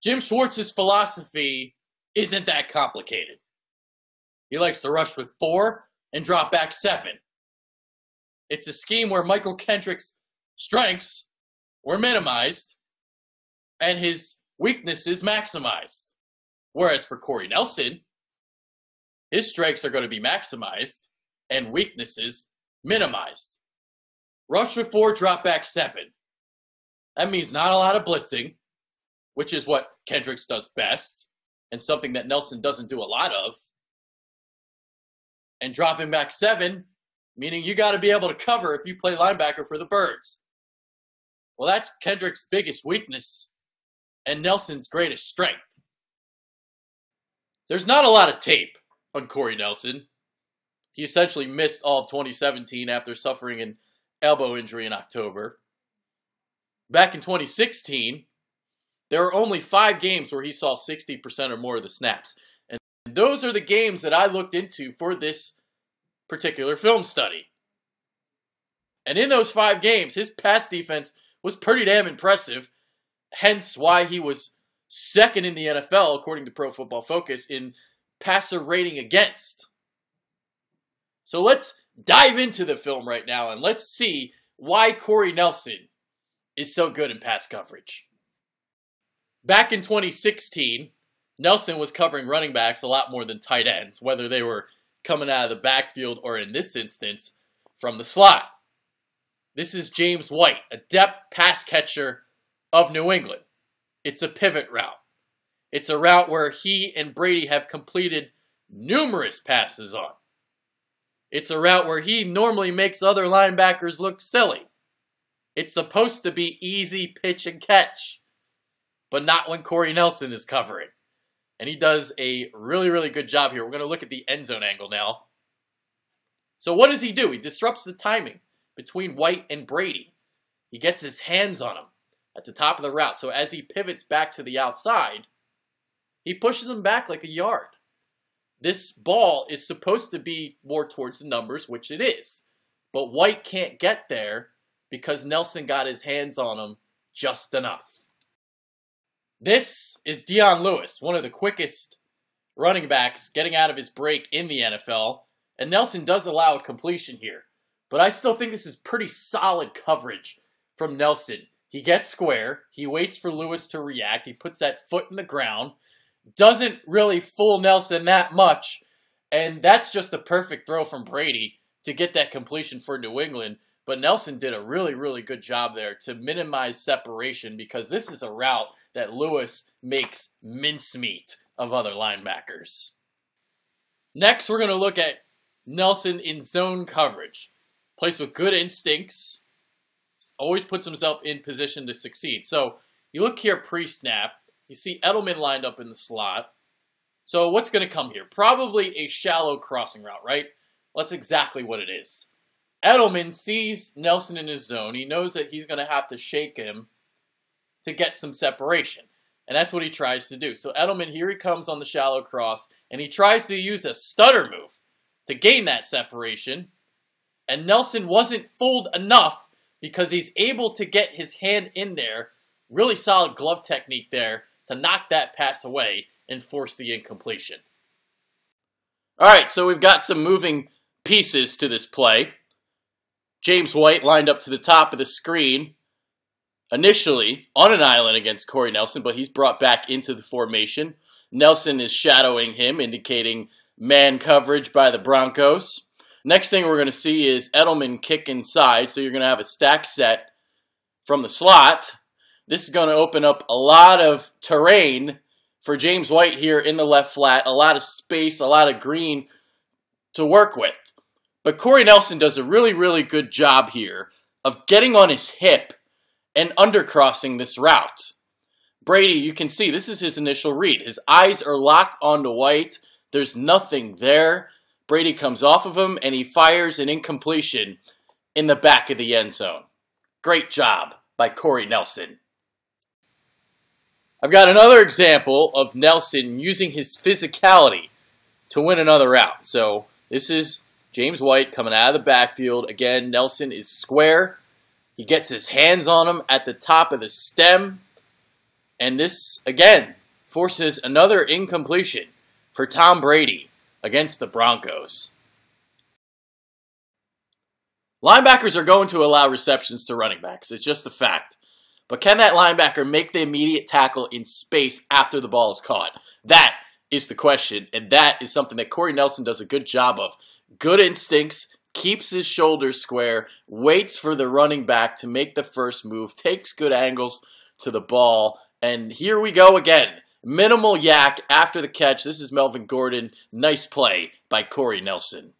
Jim Schwartz's philosophy isn't that complicated. He likes to rush with 4 and drop back 7. It's a scheme where Mychal Kendricks' strengths were minimized and his weaknesses maximized. Whereas for Cory Nelson, his strengths are going to be maximized and weaknesses minimized. Rush with 4, drop back 7. That means not a lot of blitzing, which is what Kendricks does best and something that Nelson doesn't do a lot of. And dropping back 7, meaning you got to be able to cover if you play linebacker for the Birds. Well, that's Kendricks' biggest weakness and Nelson's greatest strength. There's not a lot of tape on Cory Nelson. He essentially missed all of 2017 after suffering an elbow injury in October. Back in 2016, there were only 5 games where he saw 60% or more of the snaps. And those are the games that I looked into for this particular film study. And in those 5 games, his pass defense was pretty damn impressive, hence why he was second in the NFL, according to Pro Football Focus, in passer rating against. So let's dive into the film right now and let's see why Cory Nelson is so good in pass coverage. Back in 2016, Nelson was covering running backs a lot more than tight ends, whether they were coming out of the backfield or, in this instance, from the slot. This is James White, a depth pass catcher of New England. It's a pivot route. It's a route where he and Brady have completed numerous passes on. It's a route where he normally makes other linebackers look silly. It's supposed to be easy pitch and catch, but not when Cory Nelson is covering. And he does a really, really good job here. We're going to look at the end zone angle now. So what does he do? He disrupts the timing between White and Brady. He gets his hands on him at the top of the route. So as he pivots back to the outside, he pushes him back like a yard. This ball is supposed to be more towards the numbers, which it is. But White can't get there because Nelson got his hands on him just enough. This is Dion Lewis, one of the quickest running backs getting out of his break in the NFL. And Nelson does allow a completion here. But I still think this is pretty solid coverage from Nelson. He gets square. He waits for Lewis to react. He puts that foot in the ground. Doesn't really fool Nelson that much. And that's just a perfect throw from Brady to get that completion for New England. But Nelson did a really, really good job there to minimize separation because this is a route that Lewis makes mincemeat of other linebackers. Next, we're going to look at Nelson in zone coverage. Plays with good instincts. Always puts himself in position to succeed. So you look here pre-snap. You see Edelman lined up in the slot. So what's going to come here? Probably a shallow crossing route, right? Well, that's exactly what it is. Edelman sees Nelson in his zone. He knows that he's going to have to shake him to get some separation. And that's what he tries to do. So Edelman, here he comes on the shallow cross, and he tries to use a stutter move to gain that separation. And Nelson wasn't fooled enough because he's able to get his hand in there. Really solid glove technique there to knock that pass away and force the incompletion. All right, so we've got some moving pieces to this play. James White lined up to the top of the screen, initially on an island against Cory Nelson, but he's brought back into the formation. Nelson is shadowing him, indicating man coverage by the Broncos. Next thing we're going to see is Edelman kick inside, so you're going to have a stack set from the slot. This is going to open up a lot of terrain for James White here in the left flat, a lot of space, a lot of green to work with. But Cory Nelson does a really, really good job here of getting on his hip and undercrossing this route. Brady, you can see, this is his initial read. His eyes are locked onto White. There's nothing there. Brady comes off of him, and he fires an incompletion in the back of the end zone. Great job by Cory Nelson. I've got another example of Nelson using his physicality to win another route. So this is James White coming out of the backfield. Again, Nelson is square. He gets his hands on him at the top of the stem. And this, again, forces another incompletion for Tom Brady against the Broncos. Linebackers are going to allow receptions to running backs. It's just a fact. But can that linebacker make the immediate tackle in space after the ball is caught? That is the question, and that is something that Cory Nelson does a good job of. Good instincts, keeps his shoulders square, waits for the running back to make the first move, takes good angles to the ball, and here we go again. Minimal yak after the catch. This is Melvin Gordon. Nice play by Cory Nelson.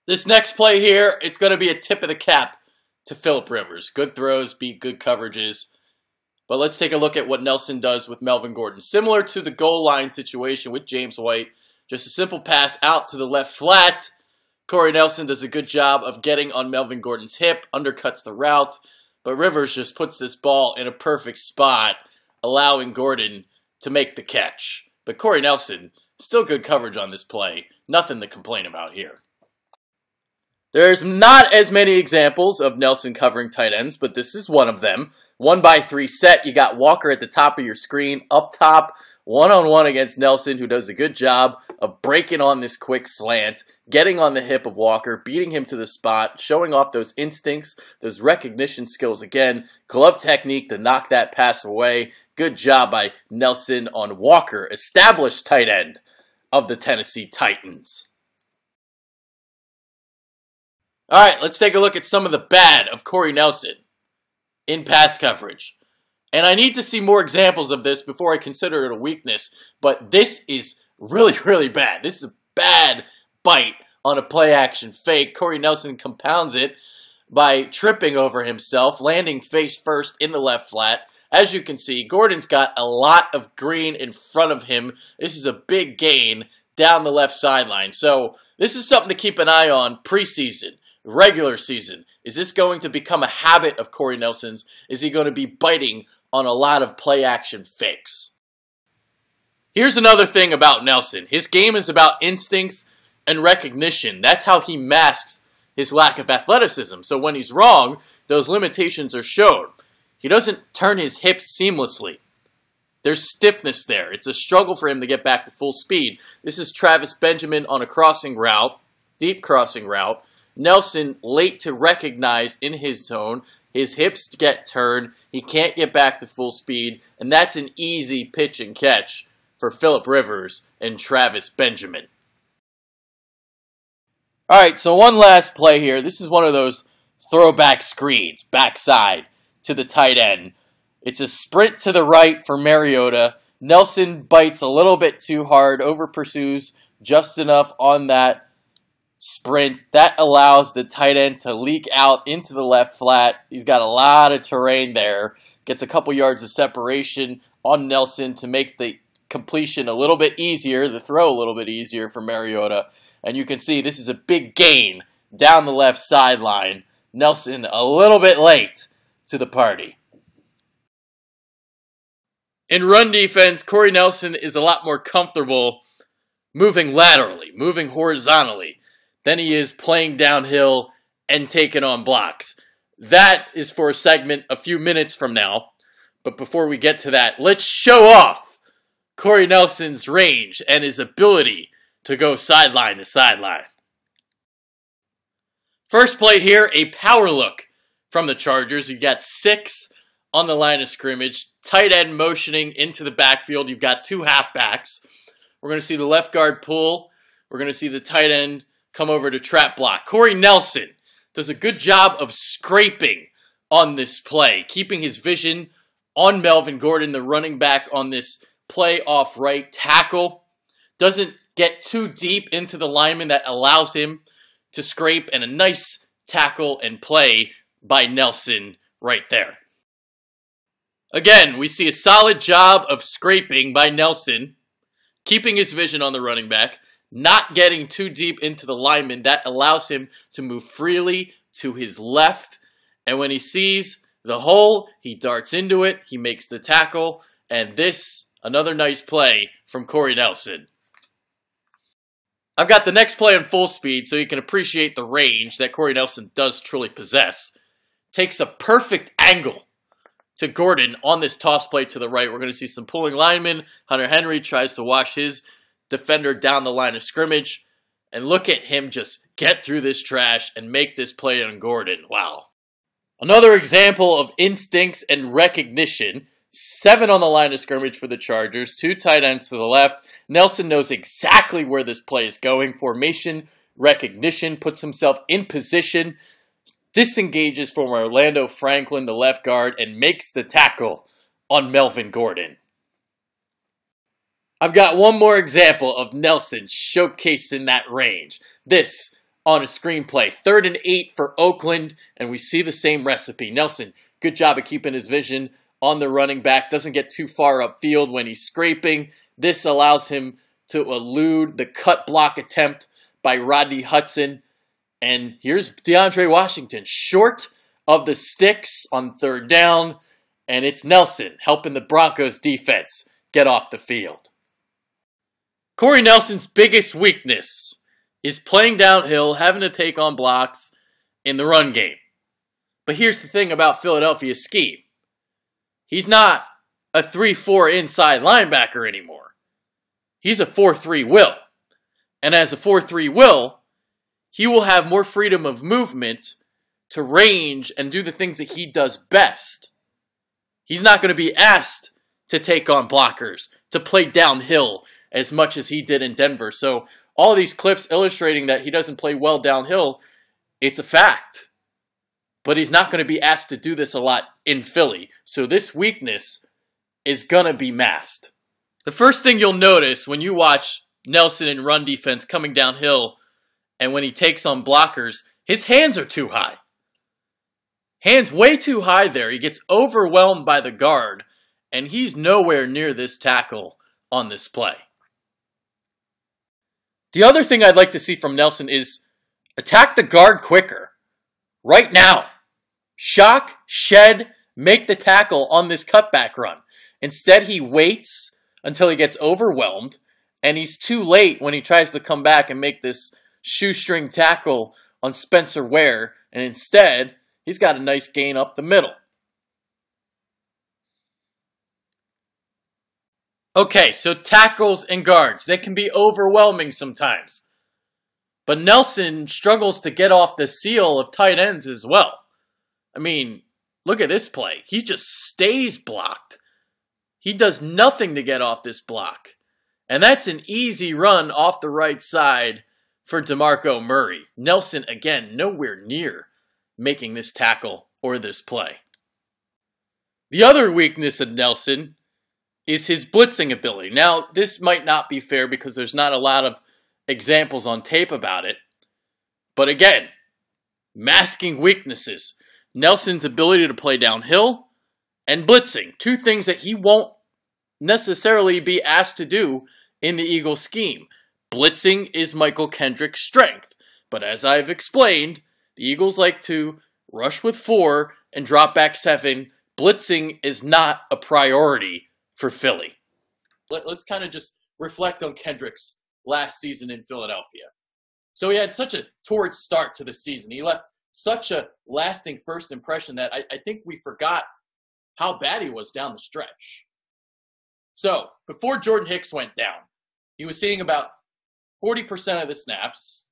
This next play here, it's going to be a tip of the cap to Phillip Rivers. Good throws, beat good coverages. But let's take a look at what Nelson does with Melvin Gordon. Similar to the goal line situation with James White, just a simple pass out to the left flat. Cory Nelson does a good job of getting on Melvin Gordon's hip, undercuts the route, but Rivers just puts this ball in a perfect spot, allowing Gordon to make the catch. But Cory Nelson, still good coverage on this play. Nothing to complain about here. There's not as many examples of Nelson covering tight ends, but this is one of them. 1-by-3 set. You got Walker at the top of your screen, up top, one-on-one against Nelson, who does a good job of breaking on this quick slant, getting on the hip of Walker, beating him to the spot, showing off those instincts, those recognition skills again, glove technique to knock that pass away. Good job by Nelson on Walker, established tight end of the Tennessee Titans. All right, let's take a look at some of the bad of Cory Nelson in pass coverage. And I need to see more examples of this before I consider it a weakness, but this is really, really bad. This is a bad bite on a play-action fake. Cory Nelson compounds it by tripping over himself, landing face first in the left flat. As you can see, Gordon's got a lot of green in front of him. This is a big gain down the left sideline. So this is something to keep an eye on preseason. Regular season. Is this going to become a habit of Cory Nelson's? Is he going to be biting on a lot of play-action fakes? Here's another thing about Nelson. His game is about instincts and recognition. That's how he masks his lack of athleticism. So when he's wrong, those limitations are shown. He doesn't turn his hips seamlessly. There's stiffness there. It's a struggle for him to get back to full speed. This is Travis Benjamin on a crossing route, deep crossing route. Nelson late to recognize in his zone. His hips get turned. He can't get back to full speed. And that's an easy pitch and catch for Phillip Rivers and Travis Benjamin. All right, so one last play here. This is one of those throwback screens, backside to the tight end. It's a sprint to the right for Mariota. Nelson bites a little bit too hard, over pursues just enough on that sprint. That allows the tight end to leak out into the left flat. He's got a lot of terrain there. Gets a couple yards of separation on Nelson to make the completion a little bit easier, the throw a little bit easier for Mariota. And you can see this is a big gain down the left sideline. Nelson a little bit late to the party. In run defense, Cory Nelson is a lot more comfortable moving laterally, moving horizontally, than he is playing downhill and taking on blocks. That is for a segment a few minutes from now. But before we get to that, let's show off Cory Nelson's range and his ability to go sideline to sideline. First play here, a power look from the Chargers. You've got 6 on the line of scrimmage. Tight end motioning into the backfield. You've got 2 halfbacks. We're going to see the left guard pull. We're going to see the tight end come over to trap block. Cory Nelson does a good job of scraping on this play, keeping his vision on Melvin Gordon, the running back, on this play off right tackle. Doesn't get too deep into the lineman. That allows him to scrape, and a nice tackle and play by Nelson right there. Again, we see a solid job of scraping by Nelson, keeping his vision on the running back, not getting too deep into the lineman. That allows him to move freely to his left. And when he sees the hole, he darts into it. He makes the tackle. And this, another nice play from Cory Nelson. I've got the next play on full speed so you can appreciate the range that Cory Nelson does truly possess. Takes a perfect angle to Gordon on this toss play to the right. We're going to see some pulling linemen. Hunter Henry tries to wash his defender down the line of scrimmage. And look at him just get through this trash and make this play on Gordon. Wow. Another example of instincts and recognition. 7 on the line of scrimmage for the Chargers. 2 tight ends to the left. Nelson knows exactly where this play is going. Formation, recognition, puts himself in position, disengages from Orlando Franklin, the left guard, and makes the tackle on Melvin Gordon. I've got one more example of Nelson showcasing that range. This on a screenplay. 3rd and 8 for Oakland, and we see the same recipe. Nelson, good job of keeping his vision on the running back. Doesn't get too far upfield when he's scraping. This allows him to elude the cut block attempt by Rodney Hudson. And here's DeAndre Washington, short of the sticks on 3rd down. And it's Nelson helping the Broncos defense get off the field. Cory Nelson's biggest weakness is playing downhill, having to take on blocks in the run game. But here's the thing about Philadelphia's scheme. He's not a 3-4 inside linebacker anymore. He's a 4-3 will. And as a 4-3 will, he will have more freedom of movement to range and do the things that he does best. He's not going to be asked to take on blockers, to play downhill as much as he did in Denver. So all these clips illustrating that he doesn't play well downhill, it's a fact. But he's not going to be asked to do this a lot in Philly. So this weakness is going to be masked. The first thing you'll notice when you watch Nelson in run defense coming downhill and when he takes on blockers, his hands are too high. Hands way too high there. He gets overwhelmed by the guard, and he's nowhere near this tackle on this play. The other thing I'd like to see from Nelson is attack the guard quicker. Right now. Shock, shed, make the tackle on this cutback run. Instead, he waits until he gets overwhelmed, and he's too late when he tries to come back and make this shoestring tackle on Spencer Ware, and instead, he's got a nice gain up the middle. Okay, so tackles and guards, they can be overwhelming sometimes. But Nelson struggles to get off the seal of tight ends as well. I mean, look at this play. He just stays blocked. He does nothing to get off this block. And that's an easy run off the right side for DeMarco Murray. Nelson, again, nowhere near making this tackle or this play. The other weakness of Nelson is his blitzing ability. Now, this might not be fair because there's not a lot of examples on tape about it. But again, masking weaknesses. Nelson's ability to play downhill and blitzing. 2 things that he won't necessarily be asked to do in the Eagles scheme. Blitzing is Mychal Kendricks' strength. But as I've explained, the Eagles like to rush with 4 and drop back 7. Blitzing is not a priority for Philly. Let's kind of just reflect on Kendricks last season in Philadelphia. So he had such a torrid start to the season. He left such a lasting first impression that I think we forgot how bad he was down the stretch. So before Jordan Hicks went down, he was seeing about 40% of the snaps,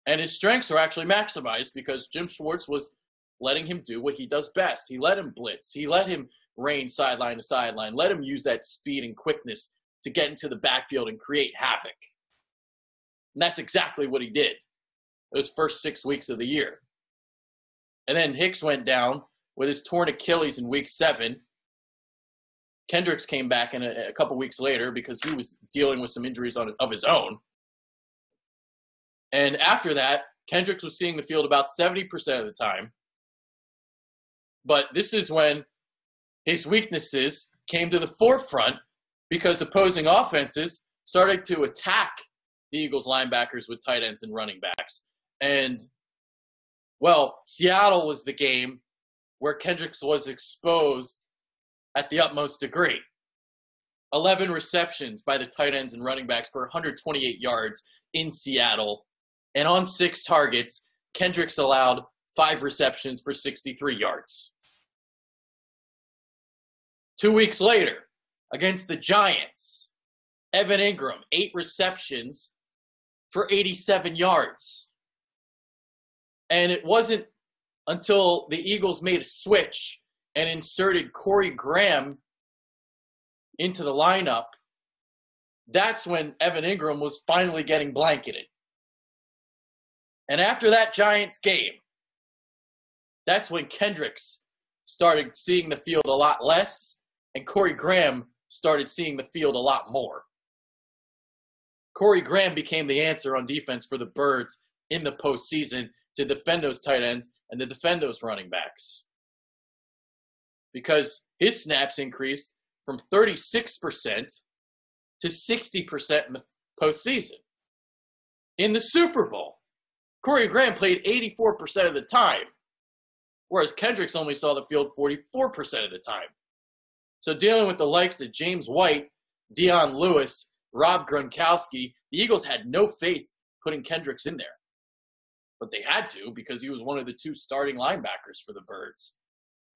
and his strengths were actually maximized because Jim Schwartz was letting him do what he does best. He let him blitz. He let him range sideline to sideline. Let him use that speed and quickness to get into the backfield and create havoc. And that's exactly what he did those first 6 weeks of the year. And then Hicks went down with his torn Achilles in week 7. Kendricks came back in a couple weeks later because he was dealing with some injuries of his own. And after that, Kendricks was seeing the field about 70% of the time. But this is when his weaknesses came to the forefront because opposing offenses started to attack the Eagles linebackers with tight ends and running backs. And, well, Seattle was the game where Kendricks was exposed at the utmost degree. 11 receptions by the tight ends and running backs for 128 yards in Seattle. And on 6 targets, Kendricks allowed 5 receptions for 63 yards. 2 weeks later, against the Giants, Evan Ingram, 8 receptions for 87 yards. And it wasn't until the Eagles made a switch and inserted Corey Graham into the lineup, that's when Evan Ingram was finally getting blanketed. And after that Giants game, that's when Kendricks started seeing the field a lot less, and Corey Graham started seeing the field a lot more. Corey Graham became the answer on defense for the Birds in the postseason to defend those tight ends and to defend those running backs. Because his snaps increased from 36% to 60% in the postseason. In the Super Bowl, Corey Graham played 84% of the time, whereas Kendricks only saw the field 44% of the time. So dealing with the likes of James White, Dion Lewis, Rob Gronkowski, the Eagles had no faith putting Kendricks in there. But they had to because he was one of the 2 starting linebackers for the Birds.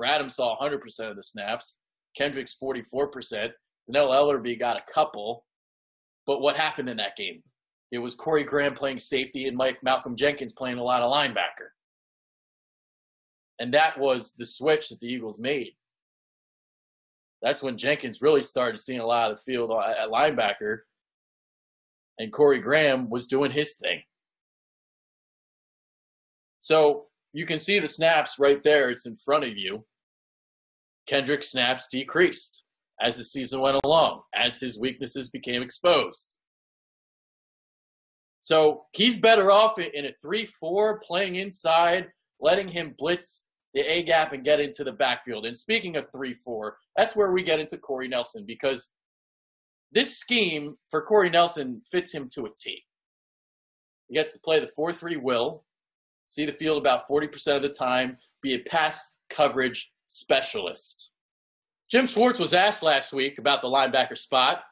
Bradham saw 100% of the snaps, Kendricks 44%, Donnell Ellerbe got a couple. But what happened in that game? It was Corey Graham playing safety and Malcolm Jenkins playing a lot of linebacker. And that was the switch that the Eagles made. That's when Jenkins really started seeing a lot of the field at linebacker, and Corey Graham was doing his thing. So you can see the snaps right there. It's in front of you. Kendrick's snaps decreased as the season went along, as his weaknesses became exposed. So he's better off in a 3-4, playing inside, letting him blitz the A-gap and get into the backfield. And speaking of 3-4, that's where we get into Cory Nelson, because this scheme for Cory Nelson fits him to a T. He gets to play the 4-3 will, see the field about 40% of the time, be a pass coverage specialist. Jim Schwartz was asked last week about the linebacker spot,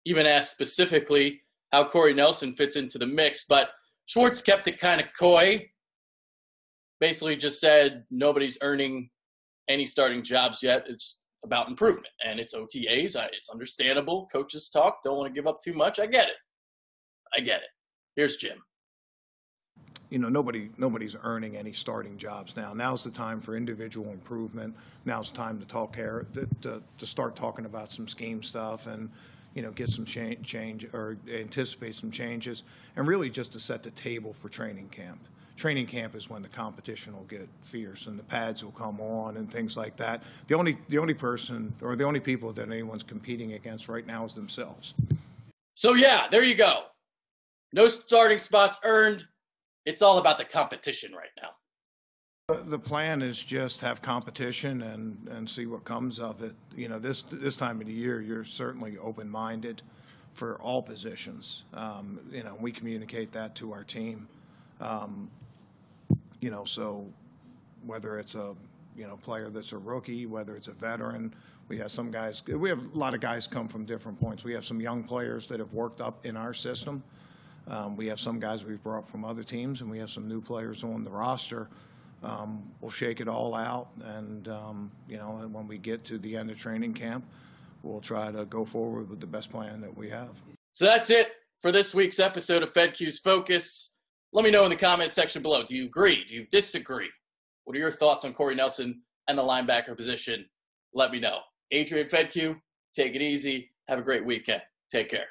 even asked specifically how Cory Nelson fits into the mix, but Schwartz kept it kind of coy. Basically just said nobody's earning any starting jobs yet. It's about improvement, and it's OTAs. It's understandable. Coaches talk. Don't want to give up too much. I get it. Here's Jim. Nobody's earning any starting jobs now. Now's the time for individual improvement. Now's the time to start talking about some scheme stuff and, get some change or anticipate some changes, and really just to set the table for training camp. Training camp is when the competition will get fierce and the pads will come on and things like that. The only person or the only people that anyone's competing against right now is themselves. So yeah, there you go. No starting spots earned. It's all about the competition right now. The plan is just have competition and see what comes of it. This time of the year, you're certainly open-minded for all positions. We communicate that to our team. So whether it's a player that's a rookie, whether it's a veteran, we have a lot of guys come from different points. We have some young players that have worked up in our system. We have some guys we've brought from other teams, and we have some new players on the roster. We'll shake it all out, and and when we get to the end of training camp, we'll try to go forward with the best plan that we have. So that's it for this week's episode of Fedkiw's Focus. Let me know in the comment section below. Do you agree? Do you disagree? What are your thoughts on Cory Nelson and the linebacker position? Let me know. Adrian Fedkiw, take it easy. Have a great weekend. Take care.